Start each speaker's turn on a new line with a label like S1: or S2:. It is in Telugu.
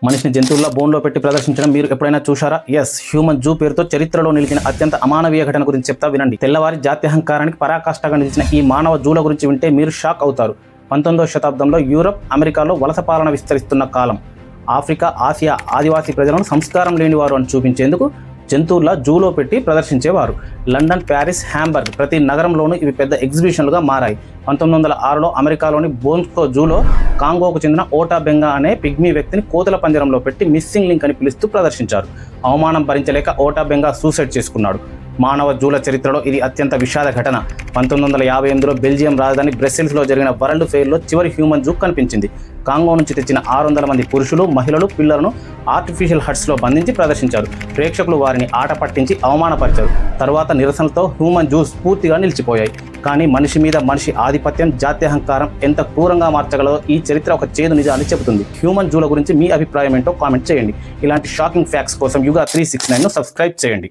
S1: మనిషిని జంతువుల్లో బోన్లో పెట్టి ప్రదర్శించడం మీరు ఎప్పుడైనా చూశారా? ఎస్, హ్యూమన్ జూ పేరుతో చరిత్రలో నిలిచిన అత్యంత అమానవీయ ఘటన గురించి చెప్తా వినండి. తెల్లవారి జాత్యహంకారానికి పరాకాష్ఠగా నిలిచిన ఈ మానవ జూల గురించి వింటే మీరు షాక్ అవుతారు. 19వ శతాబ్దంలో యూరప్, అమెరికాలో వలస పాలన విస్తరిస్తున్న కాలం. ఆఫ్రికా, ఆసియా ఆదివాసీ ప్రజలను సంస్కారం లేనివారు అని చూపించేందుకు జంతువుల జూలో పెట్టి ప్రదర్శించేవారు. లండన్, ప్యారిస్, హ్యాంబర్గ్ ప్రతి నగరంలోనూ ఇవి పెద్ద ఎగ్జిబిషన్లుగా మారాయి. 1906లో అమెరికాలోని బోన్స్కో జూలో కాంగోకు చెందిన ఓటా బెంగా అనే పిగ్మీ వ్యక్తిని కోతుల పంజరంలో పెట్టి మిస్సింగ్ లింక్ అని పిలుస్తూ ప్రదర్శించారు. అవమానం భరించలేక ఓటా బెంగా సూసైడ్ చేసుకున్నాడు. మానవ జూల చరిత్రలో ఇది అత్యంత విషాద ఘటన. 1958లో బెల్జియం రాజధాని బ్రసెల్స్లో జరిగిన వరల్డ్ ఫెయిర్లో చివరి హ్యూమన్ జూ కనిపించింది. కాంగో నుంచి తెచ్చిన 600 మంది పురుషులు, మహిళలు, పిల్లలను ఆర్టిఫిషియల్ హట్స్లో బంధించి ప్రదర్శించారు. ప్రేక్షకులు వారిని ఆట పట్టించి అవమానపరిచారు. తరువాత నిరసనలతో హ్యూమన్ జూస్ పూర్తిగా నిలిచిపోయాయి. కానీ మనిషి మీద మనిషి ఆధిపత్యం, జాత్యహంకారం ఎంత క్రూరంగా మార్చగలదో ఈ చరిత్ర ఒక చేదు నిజాన్ని చెబుతుంది. హ్యూమన్ జూల గురించి మీ అభిప్రాయం ఏంటో కామెంట్ చేయండి. ఇలాంటి షాకింగ్ ఫ్యాక్ట్స్ కోసం యుగా 369ను సబ్స్క్రైబ్ చేయండి.